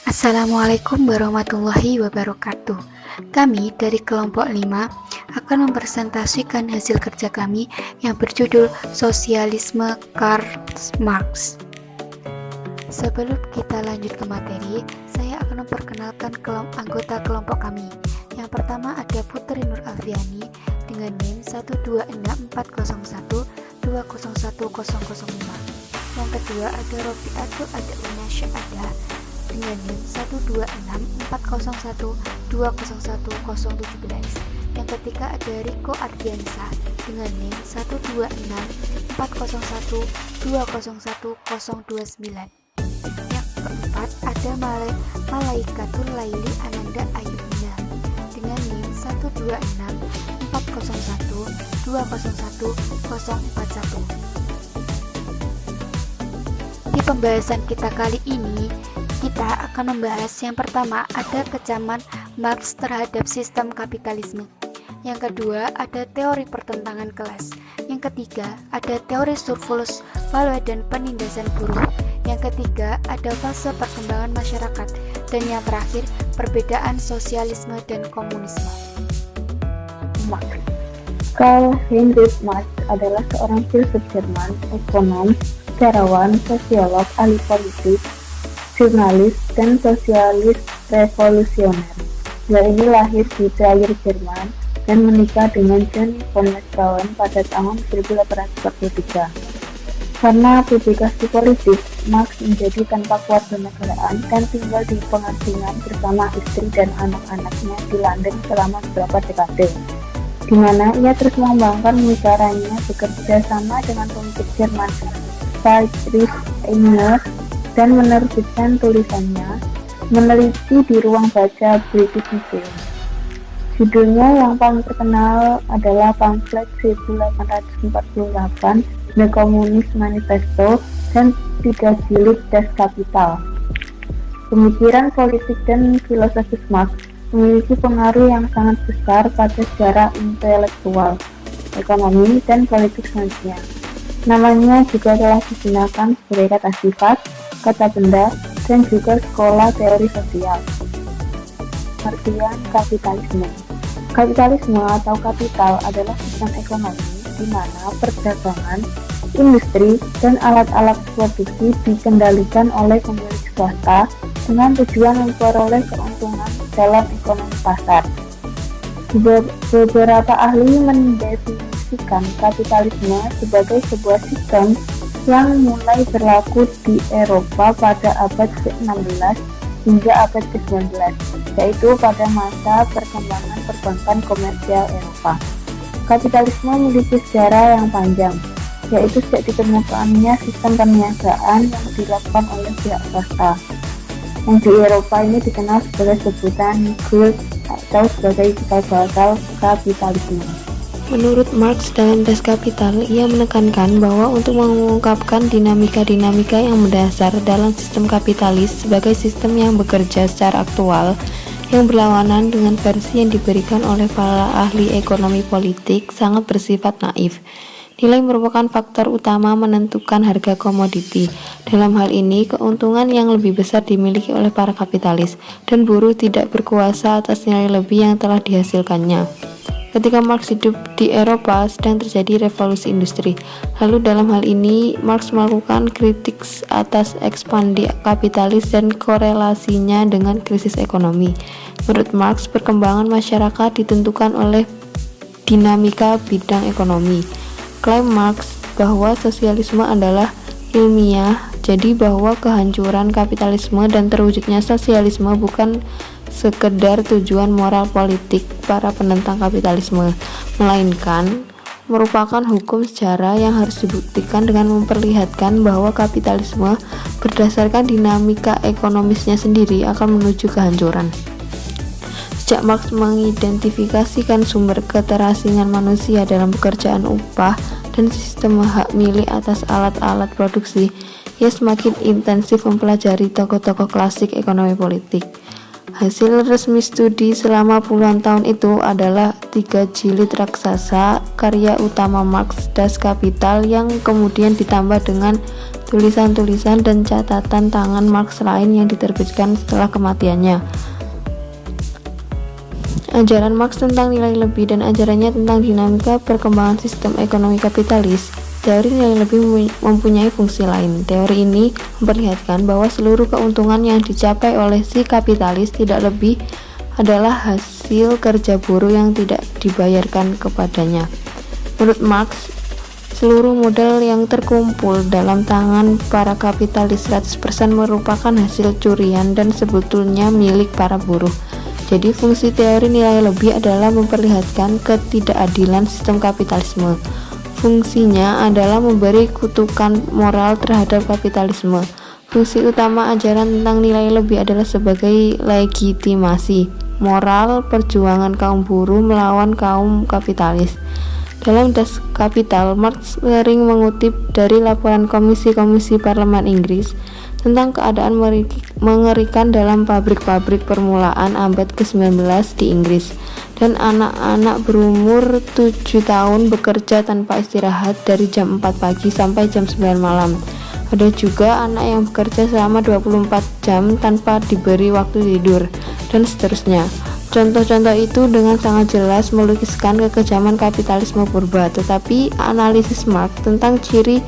Assalamualaikum warahmatullahi wabarakatuh. Kami dari kelompok 5 akan mempresentasikan hasil kerja kami yang berjudul Sosialisme Karl Marx. Sebelum kita lanjut ke materi, saya akan memperkenalkan anggota kelompok kami. Yang pertama ada Putri Nur Alfiani dengan NIM 12641201005. Yang kedua ada Rofiatul Adauna Syahada dengan NIM 1264012010017. Yang ketiga ada Riko Ardiansa dengan NIM 1264012010029. Yang keempat ada Malaikatul Laili Ananda Ayubna dengan NIM 1264012010041. Di pembahasan kita kali ini, kita akan membahas yang pertama ada kecaman Marx terhadap sistem kapitalisme. Yang kedua ada teori pertentangan kelas. Yang ketiga ada teori surplus value dan penindasan buruh. Yang ketiga ada fase perkembangan masyarakat. Dan yang terakhir perbedaan sosialisme dan komunisme. Marx. Karl Heinrich Marx adalah seorang filsuf Jerman, ekonom, sejarawan, sosiolog, ahli politik, jurnalis, dan sosialis revolusioner. Dia ini lahir di Trier, Jerman, dan menikah dengan John von Weizsäcker pada tahun 1843. Karena publikasi politik, Marx menjadi tanpa kewarganegaraan dan tinggal di pengasingan bersama istri dan anak-anaknya di London selama beberapa dekade, di mana ia terus mengembangkan pemikirannya bekerja sama dengan pemikir Jerman Friedrich Engels dan menerbitkan tulisannya meneliti di ruang baca British Museum. Judulnya yang paling terkenal adalah pamflet 1848 The Communist Manifesto dan 3 jilid Das Kapital. Pemikiran politik dan filosofis Marx memiliki pengaruh yang sangat besar pada sejarah intelektual, ekonomi, dan politik selanjutnya. Namanya juga telah digunakan sebagai kata sifat, kata benda, dan juga sekolah teori sosial. Artian kapitalisme. Kapitalisme atau kapital adalah sistem ekonomi di mana perdagangan, industri, dan alat-alat produksi dikendalikan oleh pemilik swasta dengan tujuan memperoleh keuntungan dalam ekonomi pasar. Beberapa ahli mendefinisikan kapitalisme sebagai sebuah sistem yang mulai berlaku di Eropa pada abad ke-16 hingga abad ke-19, yaitu pada masa perkembangan perbankan komersial Eropa. Kapitalisme memiliki sejarah yang panjang, yaitu sejak ditemukannya sistem perniagaan yang dilakukan oleh pihak swasta, yang di Eropa ini dikenal sebagai sebutan Guild atau sebagai cikal bakal kapitalisme. Menurut Marx dalam Das Kapital, ia menekankan bahwa untuk mengungkapkan dinamika-dinamika yang mendasar dalam sistem kapitalis sebagai sistem yang bekerja secara aktual, yang berlawanan dengan versi yang diberikan oleh para ahli ekonomi politik, sangat bersifat naif. Nilai merupakan faktor utama menentukan harga komoditi. Dalam hal ini, keuntungan yang lebih besar dimiliki oleh para kapitalis, dan buruh tidak berkuasa atas nilai lebih yang telah dihasilkannya. Ketika Marx hidup di Eropa, sedang terjadi revolusi industri. Lalu dalam hal ini, Marx melakukan kritik atas ekspandi kapitalis dan korelasinya dengan krisis ekonomi. Menurut Marx, perkembangan masyarakat ditentukan oleh dinamika bidang ekonomi. Klaim Marx bahwa sosialisme adalah ilmiah, jadi bahwa kehancuran kapitalisme dan terwujudnya sosialisme bukan sekedar tujuan moral politik para penentang kapitalisme, melainkan merupakan hukum sejarah yang harus dibuktikan dengan memperlihatkan bahwa kapitalisme berdasarkan dinamika ekonomisnya sendiri akan menuju kehancuran. Sejak Marx mengidentifikasikan sumber keterasingan manusia dalam pekerjaan upah dan sistem hak milik atas alat-alat produksi, ia semakin intensif mempelajari tokoh-tokoh klasik ekonomi politik. Hasil resmi studi selama puluhan tahun itu adalah 3 jilid raksasa karya utama Marx, Das Kapital, yang kemudian ditambah dengan tulisan-tulisan dan catatan tangan Marx lain yang diterbitkan setelah kematiannya. Ajaran Marx tentang nilai lebih dan ajarannya tentang dinamika perkembangan sistem ekonomi kapitalis. Teori nilai lebih mempunyai fungsi lain. Teori ini memperlihatkan bahwa seluruh keuntungan yang dicapai oleh si kapitalis tidak lebih adalah hasil kerja buruh yang tidak dibayarkan kepadanya. Menurut Marx, seluruh modal yang terkumpul dalam tangan para kapitalis 100% merupakan hasil curian dan sebetulnya milik para buruh. Jadi fungsi teori nilai lebih adalah memperlihatkan ketidakadilan sistem kapitalisme. Fungsinya adalah memberi kutukan moral terhadap kapitalisme. Fungsi utama ajaran tentang nilai lebih adalah sebagai legitimasi moral perjuangan kaum buruh melawan kaum kapitalis. Dalam Das Kapital, Marx sering mengutip dari laporan komisi-komisi parlemen Inggris tentang keadaan mengerikan dalam pabrik-pabrik permulaan abad ke-19 di Inggris, dan anak-anak berumur 7 tahun bekerja tanpa istirahat dari jam 4 pagi sampai jam 9 malam. Ada juga anak yang bekerja selama 24 jam tanpa diberi waktu tidur, dan seterusnya. Contoh-contoh itu dengan sangat jelas melukiskan kekejaman kapitalisme purba, tetapi analisis Marx tentang ciri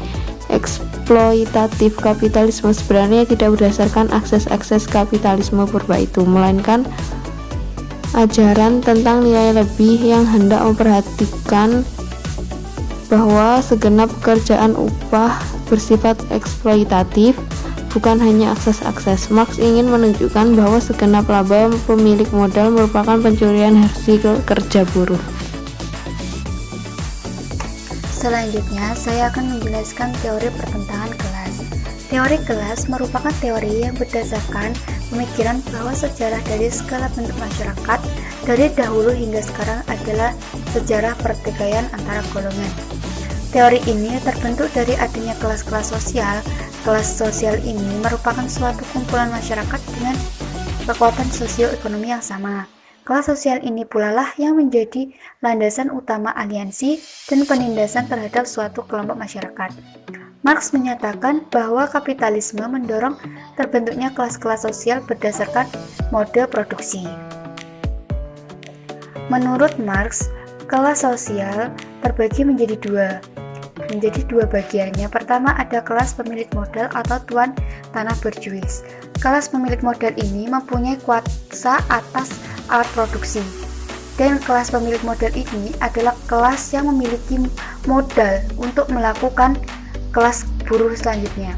eksploitatif kapitalisme sebenarnya tidak berdasarkan akses-akses kapitalisme purba itu, melainkan ajaran tentang nilai lebih yang hendak memperhatikan bahwa segenap pekerjaan upah bersifat eksploitatif, bukan hanya akses-akses. Marx ingin menunjukkan bahwa segenap laba pemilik modal merupakan pencurian hasil kerja buruh. Selanjutnya, saya akan menjelaskan teori pertentangan kelas. Teori kelas merupakan teori yang berdasarkan pemikiran bahwa sejarah dari segala bentuk masyarakat dari dahulu hingga sekarang adalah sejarah pertikaian antara golongan. Teori ini terbentuk dari adanya kelas-kelas sosial. Kelas sosial ini merupakan suatu kumpulan masyarakat dengan kekuatan sosioekonomi yang sama. Kelas sosial ini pula lah yang menjadi landasan utama aliansi dan penindasan terhadap suatu kelompok masyarakat. Marx menyatakan bahwa kapitalisme mendorong terbentuknya kelas-kelas sosial berdasarkan mode produksi. Menurut Marx, kelas sosial terbagi menjadi dua bagian. Yang pertama ada kelas pemilik modal atau tuan tanah berjuis. Kelas pemilik modal ini mempunyai kuasa atas alat produksi, dan kelas pemilik modal ini adalah kelas yang memiliki modal untuk melakukan kelas buruh selanjutnya.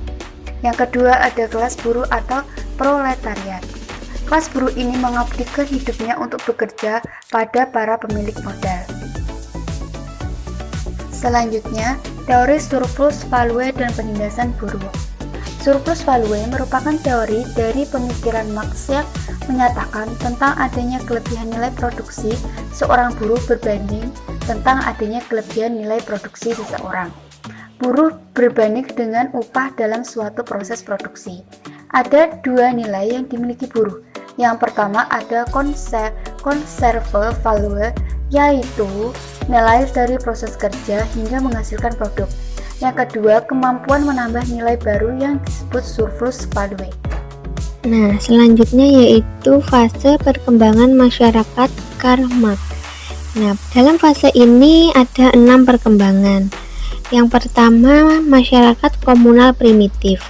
Yang kedua ada kelas buruh atau proletariat. Kelas buruh ini mengabdikan hidupnya untuk bekerja pada para pemilik modal. Selanjutnya, teori surplus value dan penindasan buruh. Surplus value merupakan teori dari pemikiran Marx yang menyatakan tentang adanya kelebihan nilai produksi seorang buruh berbanding tentang adanya kelebihan nilai produksi seseorang buruh berbanding dengan upah dalam suatu proses produksi. Ada dua nilai yang dimiliki buruh. Yang pertama ada conserve value, yaitu nilai dari proses kerja hingga menghasilkan produk. Yang kedua, kemampuan menambah nilai baru yang disebut surplus value. Nah, selanjutnya yaitu fase perkembangan masyarakat Karl Marx. Nah, dalam fase ini ada 6 perkembangan. Yang pertama, masyarakat komunal primitif.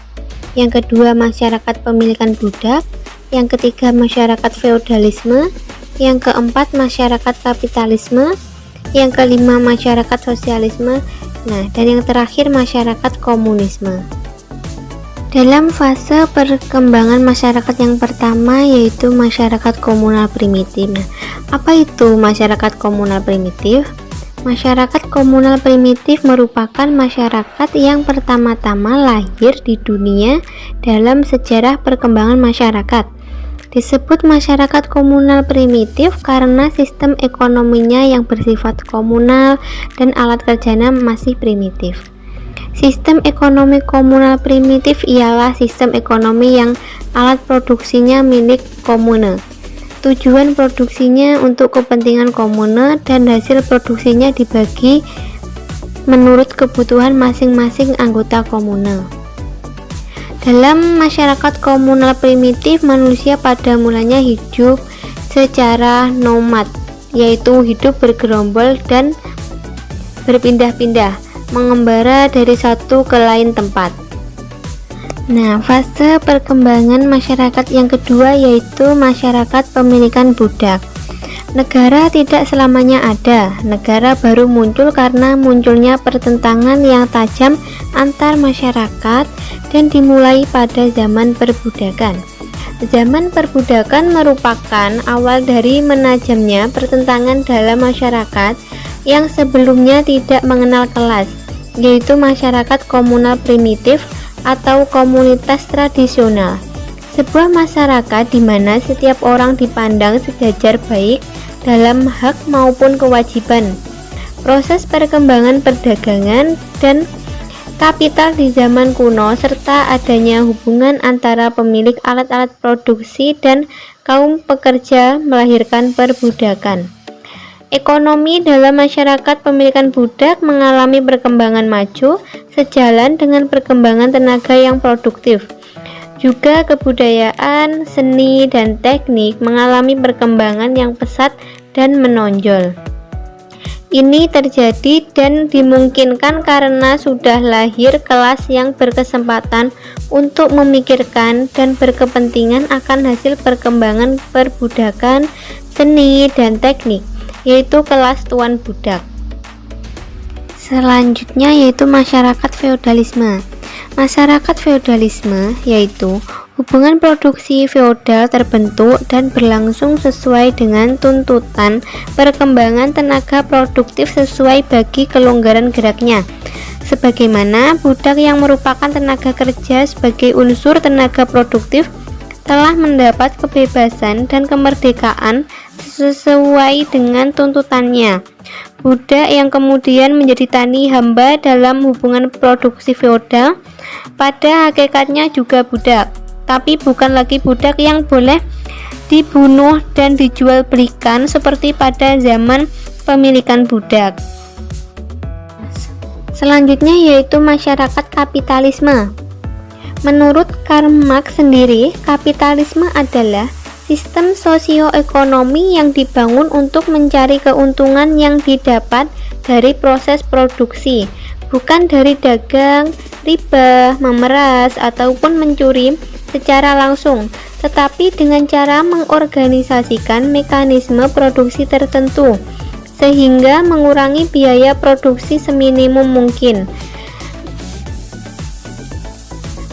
Yang kedua, masyarakat pemilikan budak. Yang ketiga, masyarakat feodalisme. Yang keempat, masyarakat kapitalisme. Yang kelima, masyarakat sosialisme. Nah, dan yang terakhir, masyarakat komunisme. Dalam fase perkembangan masyarakat yang pertama yaitu masyarakat komunal primitif. Nah, apa itu masyarakat komunal primitif? Masyarakat komunal primitif merupakan masyarakat yang pertama-tama lahir di dunia dalam sejarah perkembangan masyarakat. Disebut masyarakat komunal primitif karena sistem ekonominya yang bersifat komunal dan alat kerjanya masih primitif. Sistem ekonomi komunal primitif ialah sistem ekonomi yang alat produksinya milik komune. Tujuan produksinya untuk kepentingan komune dan hasil produksinya dibagi menurut kebutuhan masing-masing anggota komune. Dalam masyarakat komunal primitif, manusia pada mulanya hidup secara nomad, yaitu hidup bergerombol dan berpindah-pindah, mengembara dari satu ke lain tempat. Nah, fase perkembangan masyarakat yang kedua yaitu masyarakat pemilikan budak. Negara tidak selamanya ada. Negara baru muncul karena munculnya pertentangan yang tajam antar masyarakat dan dimulai pada zaman perbudakan. Zaman perbudakan merupakan awal dari menajamnya pertentangan dalam masyarakat yang sebelumnya tidak mengenal kelas, yaitu masyarakat komunal primitif atau komunitas tradisional. Sebuah masyarakat di mana setiap orang dipandang sejajar baik dalam hak maupun kewajiban. Proses perkembangan perdagangan dan kapital di zaman kuno serta adanya hubungan antara pemilik alat-alat produksi dan kaum pekerja melahirkan perbudakan. Ekonomi dalam masyarakat pemilikan budak mengalami perkembangan maju sejalan dengan perkembangan tenaga yang produktif. Juga kebudayaan, seni, dan teknik mengalami perkembangan yang pesat dan menonjol. Ini terjadi dan dimungkinkan karena sudah lahir kelas yang berkesempatan untuk memikirkan dan berkepentingan akan hasil perkembangan perbudakan, seni, dan teknik, yaitu kelas tuan budak. Selanjutnya yaitu masyarakat feodalisme. Masyarakat feodalisme yaitu hubungan produksi feodal terbentuk dan berlangsung sesuai dengan tuntutan perkembangan tenaga produktif sesuai bagi kelonggaran geraknya. Sebagaimana budak yang merupakan tenaga kerja sebagai unsur tenaga produktif telah mendapat kebebasan dan kemerdekaan sesuai dengan tuntutannya. Budak yang kemudian menjadi tani hamba dalam hubungan produksi feodal pada hakikatnya juga budak, tapi bukan lagi budak yang boleh dibunuh dan dijual belikan seperti pada zaman pemilikan budak. Selanjutnya yaitu masyarakat kapitalisme. Menurut Karl Marx sendiri, kapitalisme adalah sistem sosioekonomi yang dibangun untuk mencari keuntungan yang didapat dari proses produksi, bukan dari dagang, riba, memeras, ataupun mencuri secara langsung, tetapi dengan cara mengorganisasikan mekanisme produksi tertentu, sehingga mengurangi biaya produksi seminimum mungkin.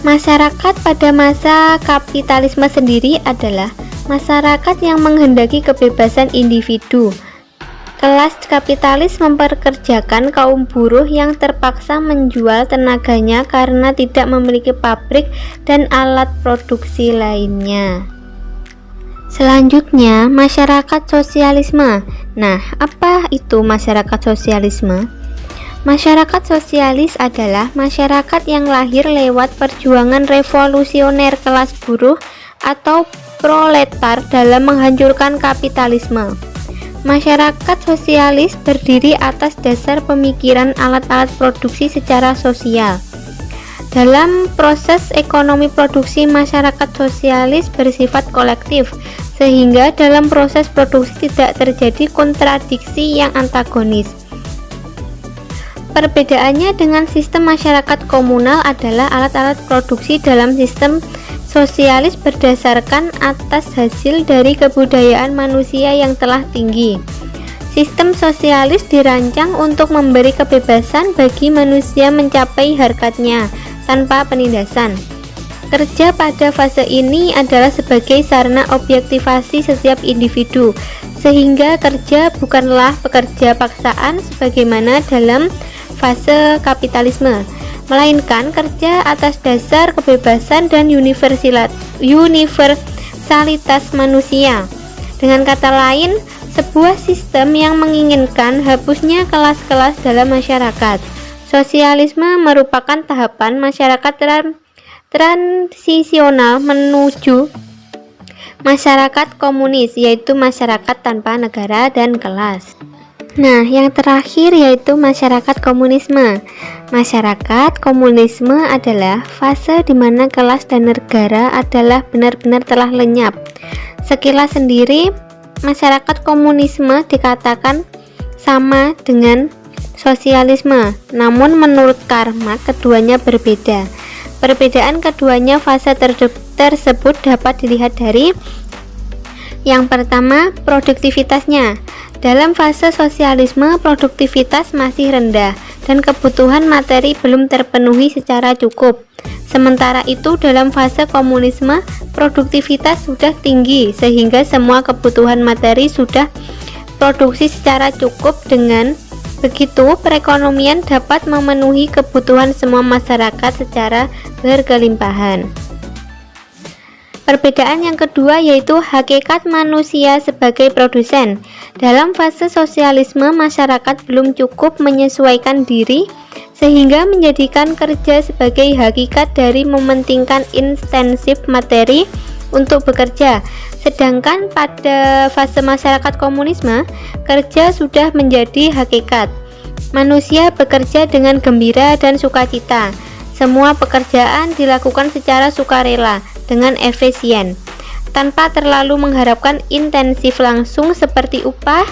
Masyarakat pada masa kapitalisme sendiri adalah masyarakat yang menghendaki kebebasan individu. Kelas kapitalis memperkerjakan kaum buruh yang terpaksa menjual tenaganya karena tidak memiliki pabrik dan alat produksi lainnya. Selanjutnya, masyarakat sosialisme. Nah, apa itu masyarakat sosialisme? Masyarakat sosialis adalah masyarakat yang lahir lewat perjuangan revolusioner kelas buruh atau proletar dalam menghancurkan kapitalisme. Masyarakat sosialis berdiri atas dasar pemikiran alat-alat produksi secara sosial. Dalam proses ekonomi produksi, masyarakat sosialis bersifat kolektif, sehingga dalam proses produksi tidak terjadi kontradiksi yang antagonis. Perbedaannya dengan sistem masyarakat komunal adalah alat-alat produksi dalam sistem sosialis berdasarkan atas hasil dari kebudayaan manusia yang telah tinggi. Sistem sosialis dirancang untuk memberi kebebasan bagi manusia mencapai harkatnya tanpa penindasan. Kerja pada fase ini adalah sebagai sarana objektivasi setiap individu, sehingga kerja bukanlah pekerja paksaan sebagaimana dalam fase kapitalisme, melainkan kerja atas dasar kebebasan dan universalitas manusia. Dengan kata lain, sebuah sistem yang menginginkan hapusnya kelas-kelas dalam masyarakat. Sosialisme merupakan tahapan masyarakat transisional menuju masyarakat komunis, yaitu masyarakat tanpa negara dan kelas. Nah, yang terakhir yaitu masyarakat komunisme. Masyarakat komunisme adalah fase di mana kelas dan negara adalah benar-benar telah lenyap. Sekilas sendiri, masyarakat komunisme dikatakan sama dengan sosialisme. Namun menurut Karl Marx keduanya berbeda. Perbedaan keduanya fase tersebut dapat dilihat dari yang pertama, produktivitasnya. Dalam fase sosialisme, produktivitas masih rendah dan kebutuhan materi belum terpenuhi secara cukup. Sementara itu, dalam fase komunisme, produktivitas sudah tinggi sehingga semua kebutuhan materi sudah produksi secara cukup. Dengan begitu, perekonomian dapat memenuhi kebutuhan semua masyarakat secara berkelimpahan. Perbedaan yang kedua yaitu hakikat manusia sebagai produsen. Dalam fase sosialisme, masyarakat belum cukup menyesuaikan diri sehingga menjadikan kerja sebagai hakikat dari mementingkan intensif materi untuk bekerja. Sedangkan pada fase masyarakat komunisme, kerja sudah menjadi hakikat. Manusia bekerja dengan gembira dan sukacita. Semua pekerjaan dilakukan secara sukarela dengan efisien, tanpa terlalu mengharapkan intensif langsung seperti upah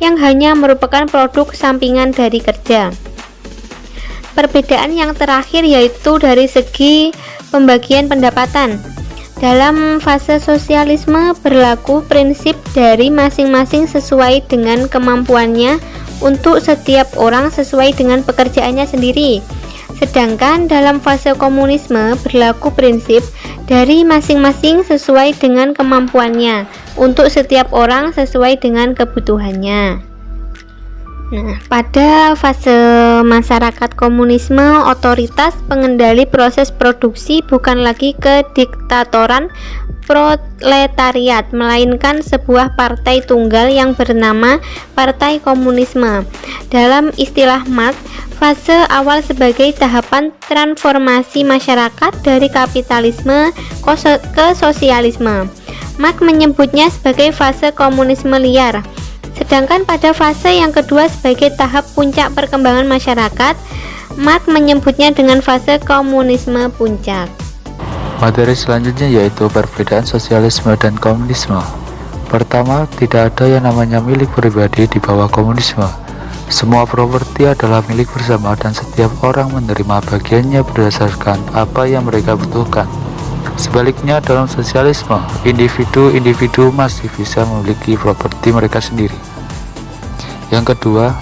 yang hanya merupakan produk sampingan dari kerja. Perbedaan yang terakhir yaitu dari segi pembagian pendapatan. Dalam fase sosialisme berlaku prinsip dari masing-masing sesuai dengan kemampuannya untuk setiap orang sesuai dengan pekerjaannya sendiri. Sedangkan dalam fase komunisme berlaku prinsip dari masing-masing sesuai dengan kemampuannya untuk setiap orang sesuai dengan kebutuhannya. Nah, pada fase masyarakat komunisme, otoritas pengendali proses produksi bukan lagi kediktatoran proletariat, melainkan sebuah partai tunggal yang bernama Partai Komunisme. Dalam istilah Marx, fase awal sebagai tahapan transformasi masyarakat dari kapitalisme ke sosialisme. Marx menyebutnya sebagai fase komunisme liar. Sedangkan pada fase yang kedua sebagai tahap puncak perkembangan masyarakat, Marx menyebutnya dengan fase komunisme puncak. Materi selanjutnya yaitu perbedaan sosialisme dan komunisme. Pertama, tidak ada yang namanya milik pribadi di bawah komunisme. Semua properti adalah milik bersama dan setiap orang menerima bagiannya berdasarkan apa yang mereka butuhkan. Sebaliknya, dalam sosialisme, individu masih bisa memiliki properti mereka sendiri. Yang kedua,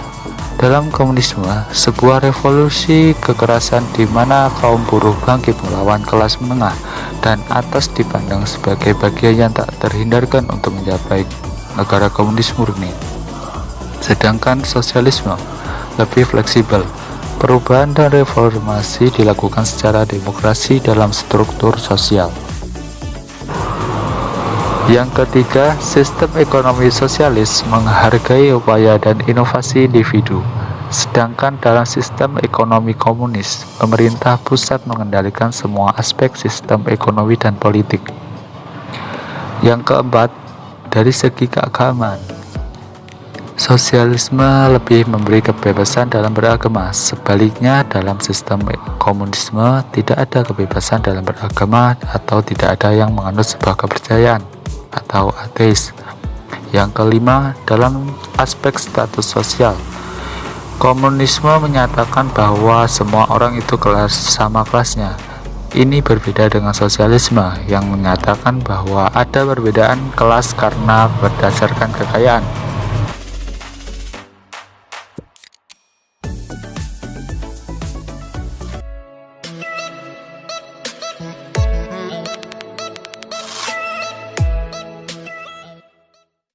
dalam komunisme, sebuah revolusi kekerasan di mana kaum buruh bangkit melawan kelas menengah dan atas dipandang sebagai bagian yang tak terhindarkan untuk mencapai negara komunis murni. Sedangkan sosialisme lebih fleksibel. Perubahan dan reformasi dilakukan secara demokrasi dalam struktur sosial. Yang ketiga, sistem ekonomi sosialis menghargai upaya dan inovasi individu. Sedangkan dalam sistem ekonomi komunis, pemerintah pusat mengendalikan semua aspek sistem ekonomi dan politik. Yang keempat, dari segi keagamaan, sosialisme lebih memberi kebebasan dalam beragama. Sebaliknya, dalam sistem komunisme tidak ada kebebasan dalam beragama atau tidak ada yang menganut sebuah kepercayaan atau ateis. Yang kelima, dalam aspek status sosial, komunisme menyatakan bahwa semua orang itu sama kelasnya. Ini berbeda dengan sosialisme yang menyatakan bahwa ada perbedaan kelas karena berdasarkan kekayaan.